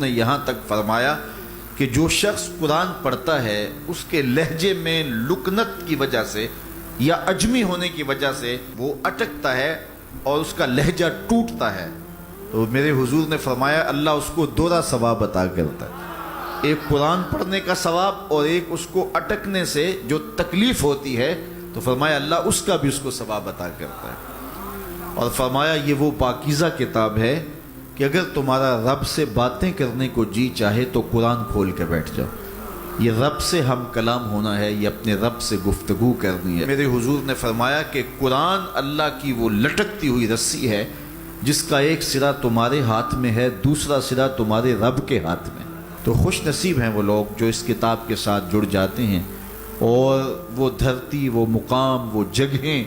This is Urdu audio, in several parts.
نے یہاں تک فرمایا کہ جو شخص قرآن پڑھتا ہے اس کے لہجے میں لکنت کی وجہ سے یا عجمی ہونے کی وجہ سے وہ اٹکتا ہے اور اس کا لہجہ ٹوٹتا ہے، تو میرے حضور نے فرمایا اللہ اس کو دوہرا ثواب عطا کرتا ہے، ایک قرآن پڑھنے کا ثواب اور ایک اس کو اٹکنے سے جو تکلیف ہوتی ہے، تو فرمایا اللہ اس کا بھی اس کو ثواب عطا کرتا ہے۔ اور فرمایا یہ وہ پاکیزہ کتاب ہے کہ اگر تمہارا رب سے باتیں کرنے کو جی چاہے تو قرآن کھول کے بیٹھ جاؤ، یہ رب سے ہم کلام ہونا ہے، یہ اپنے رب سے گفتگو کرنی ہے۔ میرے حضور نے فرمایا کہ قرآن اللہ کی وہ لٹکتی ہوئی رسی ہے جس کا ایک سرا تمہارے ہاتھ میں ہے، دوسرا سرا تمہارے رب کے ہاتھ میں۔ تو خوش نصیب ہیں وہ لوگ جو اس کتاب کے ساتھ جڑ جاتے ہیں اور وہ دھرتی، وہ مقام، وہ جگہیں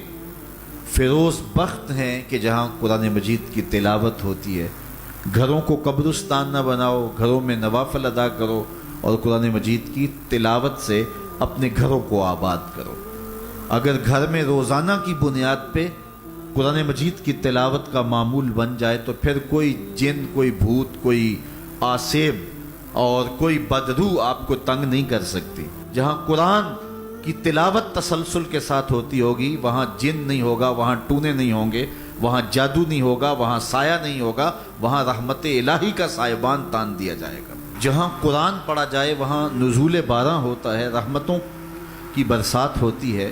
فیروز بخت ہیں کہ جہاں قرآن مجید کی تلاوت ہوتی ہے۔ گھروں کو قبرستان نہ بناؤ، گھروں میں نوافل ادا کرو اور قرآن مجید کی تلاوت سے اپنے گھروں کو آباد کرو۔ اگر گھر میں روزانہ کی بنیاد پہ قرآن مجید کی تلاوت کا معمول بن جائے تو پھر کوئی جن، کوئی بھوت، کوئی آسیب اور کوئی بدروح آپ کو تنگ نہیں کر سکتی۔ جہاں قرآن کی تلاوت تسلسل کے ساتھ ہوتی ہوگی وہاں جن نہیں ہوگا، وہاں ٹونے نہیں ہوں گے، وہاں جادو نہیں ہوگا، وہاں سایہ نہیں ہوگا، وہاں رحمت الہی کا سائبان تان دیا جائے گا۔ جہاں قرآن پڑھا جائے وہاں نزول باران ہوتا ہے، رحمتوں کی برسات ہوتی ہے۔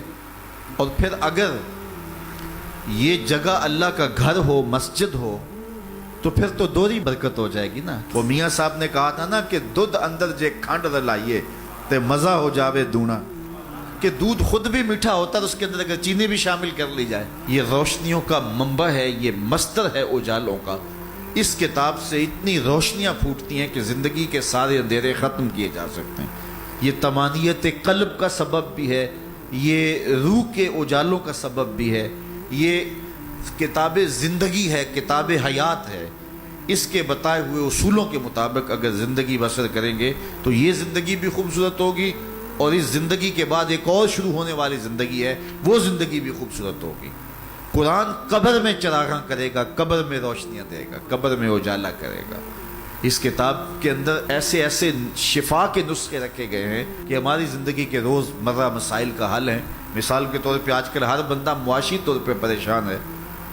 اور پھر اگر یہ جگہ اللہ کا گھر ہو، مسجد ہو، تو پھر تو دوہری برکت ہو جائے گی نا۔ وہ میاں صاحب نے کہا تھا نا کہ دودھ اندر جے کھنڈ رلائیے تے مزہ ہو جاوے دونا، کہ دودھ خود بھی میٹھا ہوتا ہے، اس کے اندر اگر چینی بھی شامل کر لی جائے۔ یہ روشنیوں کا منبع ہے، یہ مصدر ہے اجالوں کا۔ اس کتاب سے اتنی روشنیاں پھوٹتی ہیں کہ زندگی کے سارے اندھیرے ختم کیے جا سکتے ہیں۔ یہ طمانیت قلب کا سبب بھی ہے، یہ روح کے اجالوں کا سبب بھی ہے، یہ کتاب زندگی ہے، کتاب حیات ہے۔ اس کے بتائے ہوئے اصولوں کے مطابق اگر زندگی بسر کریں گے تو یہ زندگی بھی خوبصورت ہوگی، اور اس زندگی کے بعد ایک اور شروع ہونے والی زندگی ہے، وہ زندگی بھی خوبصورت ہوگی۔ قرآن قبر میں چراغاں کرے گا، قبر میں روشنیاں دے گا، قبر میں اجالا کرے گا۔ اس کتاب کے اندر ایسے ایسے شفا کے نسخے رکھے گئے ہیں کہ ہماری زندگی کے روز مرہ مسائل کا حل ہیں۔ مثال کے طور پہ آج کل ہر بندہ معاشی طور پہ پریشان ہے،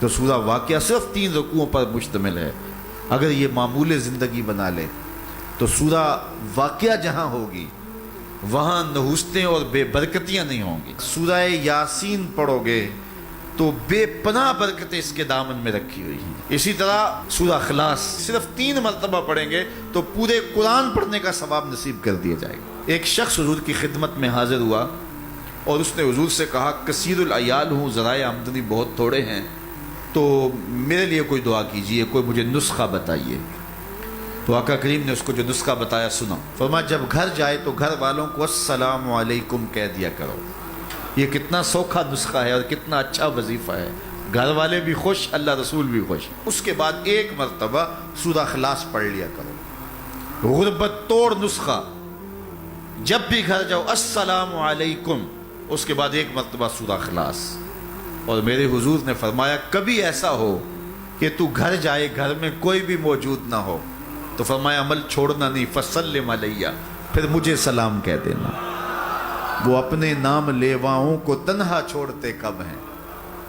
تو سورہ واقعہ صرف 3 رکوعوں پر مشتمل ہے۔ اگر یہ معمول زندگی بنا لے تو سورہ واقعہ جہاں ہوگی وہاں نحوستیں اور بے برکتیاں نہیں ہوں گی۔ سورہ یاسین پڑھو گے تو بے پناہ برکتیں اس کے دامن میں رکھی ہوئی ہیں۔ اسی طرح سورہ اخلاص صرف 3 مرتبہ پڑھیں گے تو پورے قرآن پڑھنے کا ثواب نصیب کر دیا جائے گا۔ ایک شخص حضور کی خدمت میں حاضر ہوا اور اس نے حضور سے کہا کثیر العیال ہوں، ذرائع آمدنی بہت تھوڑے ہیں، تو میرے لیے کوئی دعا کیجئے، کوئی مجھے نسخہ بتائیے۔ تو آقا کریم نے اس کو جو نسخہ بتایا سنا، فرمایا جب گھر جائے تو گھر والوں کو السلام علیکم کہہ دیا کرو۔ یہ کتنا سوکھا نسخہ ہے اور کتنا اچھا وظیفہ ہے، گھر والے بھی خوش، اللہ رسول بھی خوش۔ اس کے بعد 1 مرتبہ سورہ اخلاص پڑھ لیا کرو۔ غربت توڑ نسخہ، جب بھی گھر جاؤ السلام علیکم، اس کے بعد 1 مرتبہ سورہ اخلاص۔ اور میرے حضور نے فرمایا کبھی ایسا ہو کہ تو گھر جائے، گھر میں کوئی بھی موجود نہ ہو، تو فرمایا عمل چھوڑنا نہیں، فسلم علیہ، پھر مجھے سلام کہہ دینا۔ وہ اپنے نام لیواؤں کو تنہا چھوڑتے کب ہیں،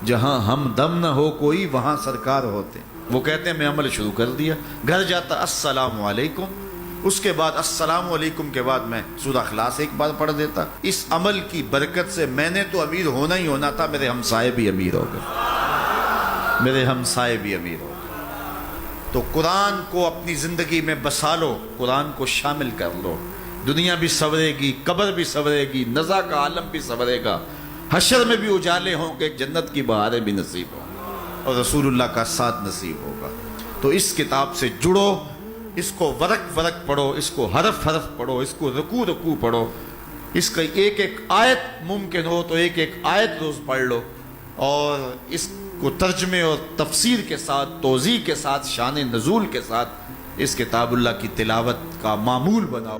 جہاں ہم دم نہ ہو کوئی وہاں سرکار ہوتے۔ وہ کہتے ہیں میں عمل شروع کر دیا، گھر جاتا السلام علیکم، اس کے بعد السلام علیکم کے بعد میں سورہ اخلاص 1 بار پڑھ دیتا۔ اس عمل کی برکت سے میں نے تو امیر ہونا ہی ہونا تھا، میرے ہمسائے بھی امیر ہو گئے، میرے ہمسائے بھی امیر ہو گئے۔ تو قرآن کو اپنی زندگی میں بسا لو، قرآن کو شامل کر لو، دنیا بھی سنورے گی، قبر بھی سنورے گی، نزا کا عالم بھی سنورے گا، حشر میں بھی اجالے ہوں گے، جنت کی بہاریں بھی نصیب ہوں گی، اور رسول اللہ کا ساتھ نصیب ہوگا۔ تو اس کتاب سے جڑو، اس کو ورق ورق پڑھو، اس کو حرف حرف پڑھو، اس کو رکوع رکوع پڑھو، اس کا ایک ایک آیت ممکن ہو تو ایک ایک آیت روز پڑھ لو، اور اس کو ترجمے اور تفسیر کے ساتھ، توضیح کے ساتھ، شان نزول کے ساتھ اس کتاب اللہ کی تلاوت کا معمول بناؤ۔